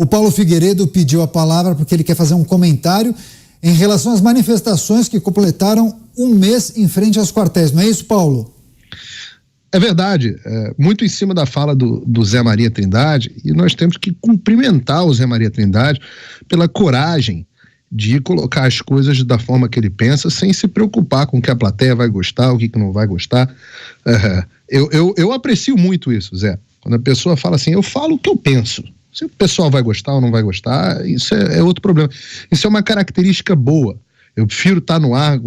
O Paulo Figueiredo pediu a palavra porque ele quer fazer um comentário em relação às manifestações que completaram um mês em frente aos quartéis. Não é isso, Paulo? É verdade, muito em cima da fala do Zé Maria Trindade, e nós temos que cumprimentar o Zé Maria Trindade pela coragem de colocar as coisas da forma que ele pensa, sem se preocupar com o que a plateia vai gostar, o que não vai gostar. Eu aprecio muito isso, Zé. Quando a pessoa fala assim, eu falo o que eu penso. Se o pessoal vai gostar ou não vai gostar, isso é outro problema. Isso é uma característica boa. Eu prefiro estar no ar,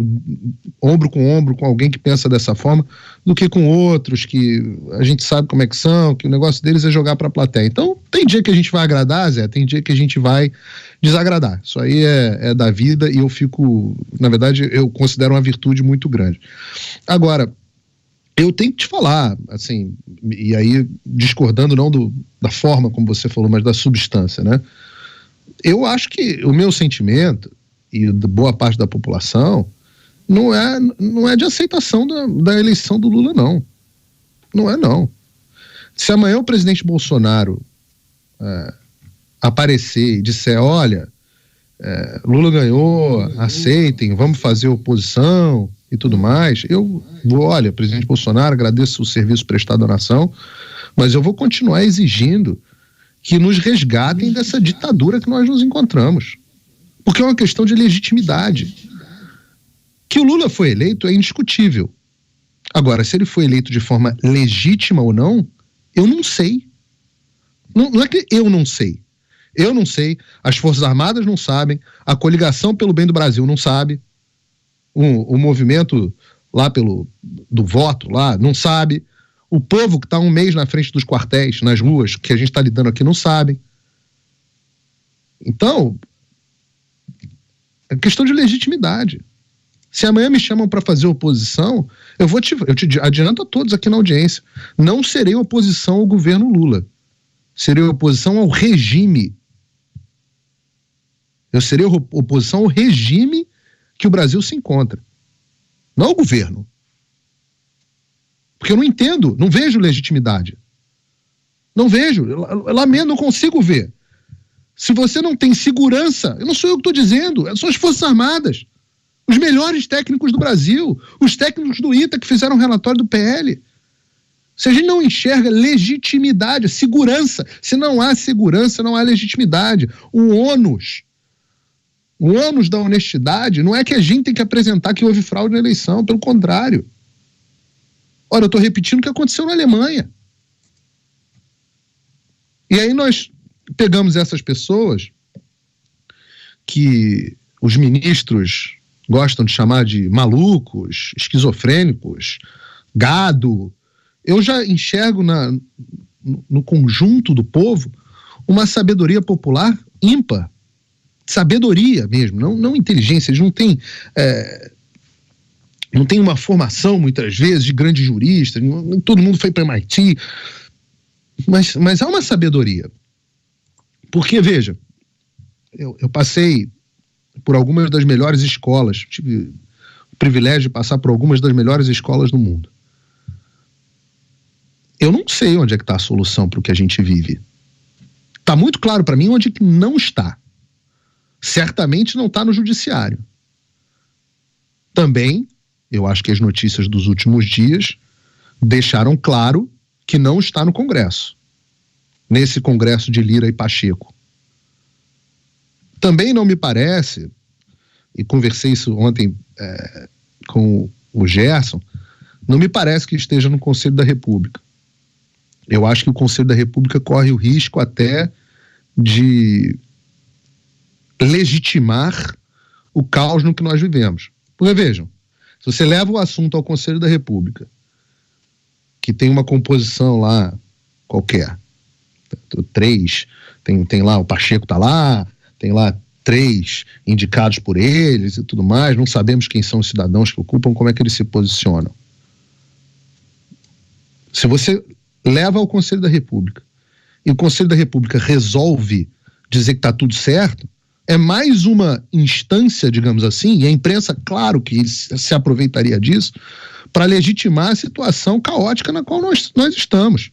ombro com alguém que pensa dessa forma, do que com outros que a gente sabe como é que são, que o negócio deles é jogar para a plateia. Então, tem dia que a gente vai agradar, Zé, tem dia que a gente vai desagradar. Isso aí é da vida e eu fico, na verdade, eu considero uma virtude muito grande. Agora, eu tenho que te falar, assim, e aí discordando não da forma como você falou, mas da substância, né? Eu acho que o meu sentimento e de boa parte da população, não é de aceitação da eleição do Lula, não. Não é, não. Se amanhã o presidente Bolsonaro aparecer e disser, olha, Lula ganhou, aceitem, vamos fazer oposição e tudo mais, eu vou, olha, presidente Bolsonaro, agradeço o serviço prestado à nação, mas eu vou continuar exigindo que nos resgatem dessa ditadura que nós nos encontramos. Porque é uma questão de legitimidade. Que o Lula foi eleito é indiscutível. Agora, se ele foi eleito de forma legítima ou não, eu não sei. Não é que eu não sei. Eu não sei, as Forças Armadas não sabem, a Coligação pelo Bem do Brasil não sabe, o movimento lá do voto lá não sabe, o povo que está um mês na frente dos quartéis, nas ruas, que a gente está lidando aqui, não sabe. Então, é questão de legitimidade. Se amanhã me chamam para fazer oposição, eu te adianto a todos aqui na audiência, não serei oposição ao governo Lula. Serei oposição ao regime. Eu serei oposição ao regime que o Brasil se encontra. Não ao governo. Porque eu não entendo, não vejo legitimidade. Não vejo, eu lamento, não consigo ver. Se você não tem segurança, não sou eu que estou dizendo, são as Forças Armadas. Os melhores técnicos do Brasil, os técnicos do ITA que fizeram o relatório do PL. Se a gente não enxerga legitimidade, segurança, se não há segurança, não há legitimidade. O ônus da honestidade não é que a gente tem que apresentar que houve fraude na eleição, pelo contrário. Ora, eu estou repetindo o que aconteceu na Alemanha. E aí nós pegamos essas pessoas que os ministros gostam de chamar de malucos, esquizofrênicos, gado. Eu já enxergo no conjunto do povo uma sabedoria popular ímpar. Sabedoria mesmo, não inteligência. Eles não têm uma formação, muitas vezes, de grandes juristas. Todo mundo foi para MIT. Mas há uma sabedoria. Porque, veja, eu passei por algumas das melhores escolas, tive o privilégio de passar por algumas das melhores escolas do mundo. Eu não sei onde é que está a solução para o que a gente vive. Está muito claro para mim onde que não está. Certamente não está no judiciário. Também, eu acho que as notícias dos últimos dias deixaram claro que não está no Congresso. Nesse Congresso de Lira e Pacheco. Também não me parece, e conversei isso ontem com o Gerson, não me parece que esteja no Conselho da República. Eu acho que o Conselho da República corre o risco até de legitimar o caos no que nós vivemos. Porque vejam, se você leva o assunto ao Conselho da República, que tem uma composição lá qualquer, 3, tem lá, o Pacheco tá lá, tem lá 3 indicados por eles e tudo mais, não sabemos quem são os cidadãos que ocupam, como é que eles se posicionam. Se você leva ao Conselho da República e o Conselho da República resolve dizer que está tudo certo, é mais uma instância, digamos assim, e a imprensa, claro que se aproveitaria disso, para legitimar a situação caótica na qual nós estamos.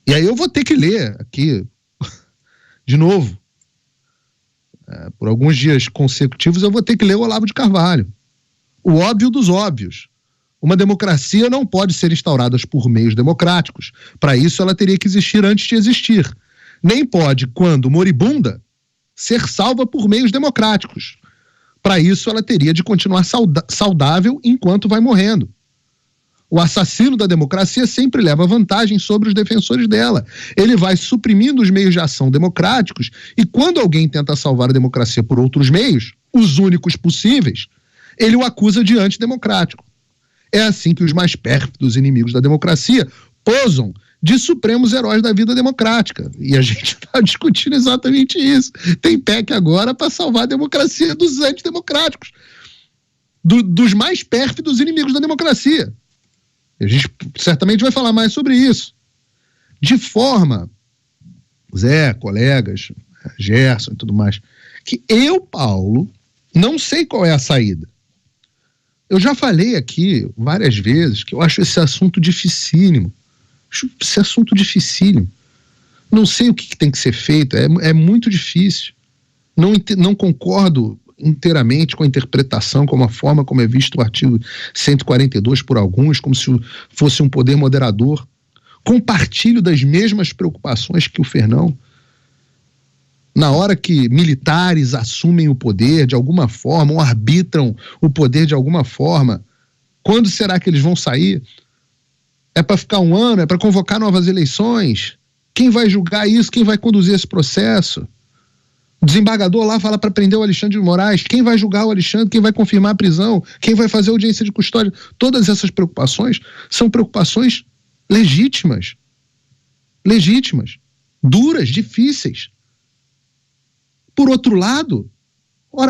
E aí eu vou ter que ler aqui de novo. Por alguns dias consecutivos eu vou ter que ler o Olavo de Carvalho. O óbvio dos óbvios. Uma democracia não pode ser instaurada por meios democráticos. Para isso ela teria que existir antes de existir. Nem pode, quando moribunda, ser salva por meios democráticos. Para isso ela teria de continuar saudável enquanto vai morrendo. O assassino da democracia sempre leva vantagem sobre os defensores dela. Ele vai suprimindo os meios de ação democráticos e quando alguém tenta salvar a democracia por outros meios, os únicos possíveis, ele o acusa de antidemocrático. É assim que os mais pérfidos inimigos da democracia posam de supremos heróis da vida democrática. E a gente está discutindo exatamente isso. Tem PEC agora para salvar a democracia dos antidemocráticos, dos mais pérfidos inimigos da democracia. A gente certamente vai falar mais sobre isso. De forma, Zé, colegas, Gerson e tudo mais, que eu, Paulo, não sei qual é a saída. Eu já falei aqui várias vezes que eu acho esse assunto dificílimo. Não sei o que tem que ser feito, é muito difícil. Não concordo inteiramente com a interpretação, com a forma como é visto o artigo 142 por alguns, como se fosse um poder moderador. Compartilho das mesmas preocupações que o Fernão. Na hora que militares assumem o poder de alguma forma, ou arbitram o poder de alguma forma, quando será que eles vão sair? É para ficar um ano? É para convocar novas eleições? Quem vai julgar isso? Quem vai conduzir esse processo? O desembargador lá fala para prender o Alexandre de Moraes. Quem vai julgar o Alexandre? Quem vai confirmar a prisão? Quem vai fazer audiência de custódia? Todas essas preocupações são preocupações legítimas. Duras, difíceis. Por outro lado,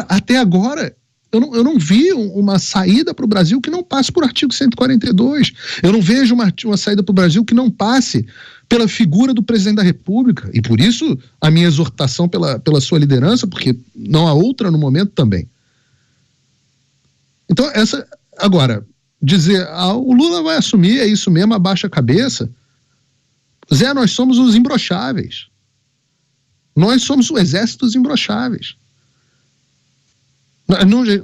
até agora, eu não vi uma saída para o Brasil que não passe por artigo 142. Eu não vejo uma saída para o Brasil que não passe pela figura do presidente da República. E por isso a minha exortação pela sua liderança, porque não há outra no momento também. Então, agora, dizer, o Lula vai assumir, é isso mesmo, abaixa a cabeça. Zé, nós somos os imbrocháveis. Nós somos o exército dos imbrocháveis.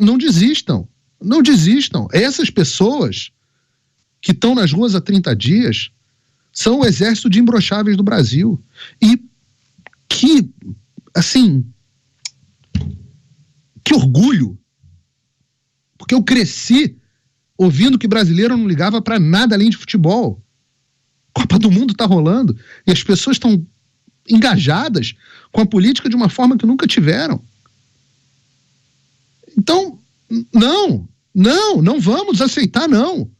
Não desistam. Não desistam. Essas pessoas que estão nas ruas há 30 dias são o exército de imbrocháveis do Brasil. E que orgulho. Porque eu cresci ouvindo que brasileiro não ligava para nada além de futebol. Copa do Mundo está rolando e as pessoas estão engajadas com a política de uma forma que nunca tiveram. Então, não vamos aceitar, não.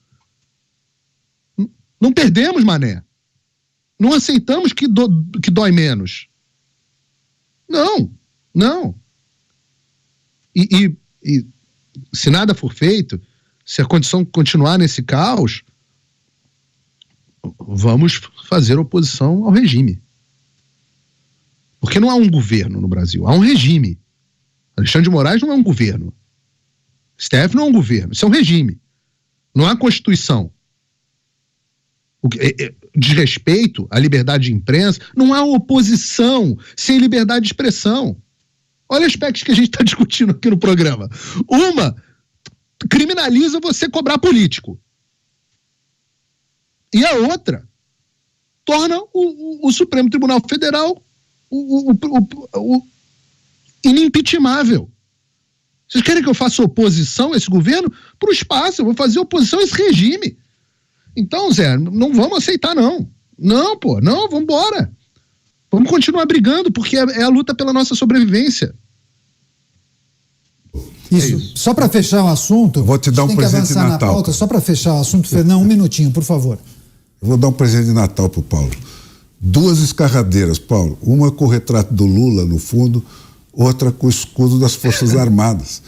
Não perdemos, mané. Não aceitamos que dói menos. Não. E se nada for feito, se a condição continuar nesse caos, vamos fazer oposição ao regime. Porque não há um governo no Brasil, há um regime. Alexandre de Moraes não é um governo. STF não é um governo, isso é um regime. Não há Constituição. De respeito à liberdade de imprensa, não há oposição sem liberdade de expressão. Olha aspectos que a gente está discutindo aqui no programa. Uma, criminaliza você cobrar político. E a outra, torna o Supremo Tribunal Federal inimpeachmentável. Vocês querem que eu faça oposição a esse governo? Pro espaço, eu vou fazer oposição a esse regime. Então, Zé, não vamos aceitar, não. Não, vamos embora. Vamos continuar brigando, porque é a luta pela nossa sobrevivência. Isso. Só para fechar o assunto, vou te dar um presente de Natal. Pauta, só para fechar o assunto, Fernão, um minutinho, por favor. Eu vou dar um presente de Natal pro Paulo. 2 escarradeiras, Paulo. Uma com o retrato do Lula no fundo, outra com o escudo das Forças Armadas.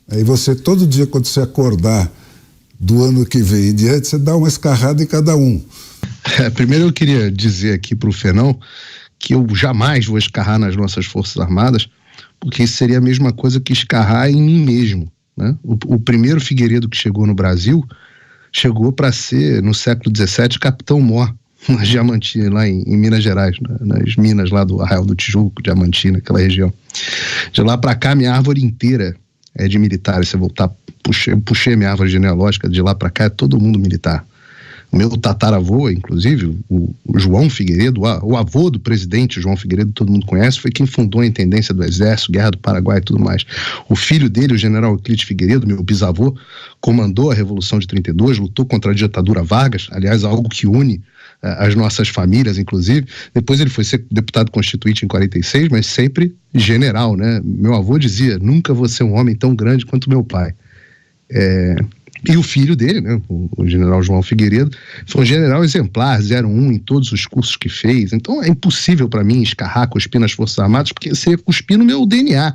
Aí você, todo dia, quando você acordar do ano que vem em diante, você dá uma escarrada em cada um. Primeiro eu queria dizer aqui pro Fernão que eu jamais vou escarrar nas nossas Forças Armadas, porque isso seria a mesma coisa que escarrar em mim mesmo, né? O primeiro Figueiredo que chegou no Brasil chegou para ser, no século XVII, Capitão Mor. Diamantina, lá em Minas Gerais, nas minas lá do Arraial do Tijuco, Diamantina, aquela região. De lá para cá, minha árvore inteira é de militares. Se eu voltar, puxei minha árvore genealógica, de lá para cá é todo mundo militar. O meu tataravô, inclusive, o João Figueiredo, o avô do presidente João Figueiredo, todo mundo conhece, foi quem fundou a intendência do Exército, Guerra do Paraguai e tudo mais. O filho dele, o general Euclides Figueiredo, meu bisavô, comandou a Revolução de 32, lutou contra a ditadura Vargas, aliás, algo que une as nossas famílias, inclusive. Depois ele foi ser deputado constituinte em 46, mas sempre general, né? Meu avô dizia, nunca vou ser um homem tão grande quanto meu pai. E o filho dele, né, o general João Figueiredo, foi um general exemplar, 01 em todos os cursos que fez. Então é impossível para mim escarrar, cuspir nas Forças Armadas, porque você cuspir no meu DNA,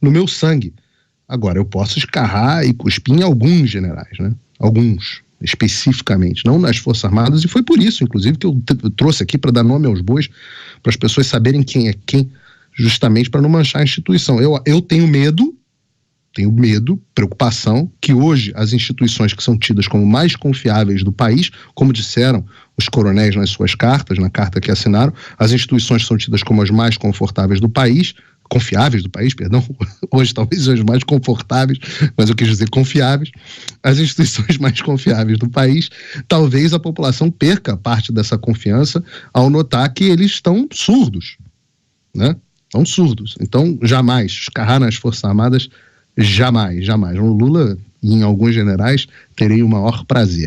no meu sangue. Agora, eu posso escarrar e cuspir em alguns generais, né? Alguns, especificamente, não nas Forças Armadas, e foi por isso, inclusive, que eu trouxe aqui para dar nome aos bois, para as pessoas saberem quem é quem, justamente para não manchar a instituição. Eu tenho medo, preocupação, que hoje as instituições que são tidas como mais confiáveis do país, como disseram os coronéis nas suas cartas, na carta que assinaram, as instituições são tidas como as mais confiáveis do país, hoje talvez sejam as mais confortáveis, mas eu quis dizer confiáveis, as instituições mais confiáveis do país, talvez a população perca parte dessa confiança ao notar que eles estão surdos, né? Estão surdos. Então, jamais, escarrar nas Forças Armadas, jamais. No Lula e em alguns generais terei o maior prazer.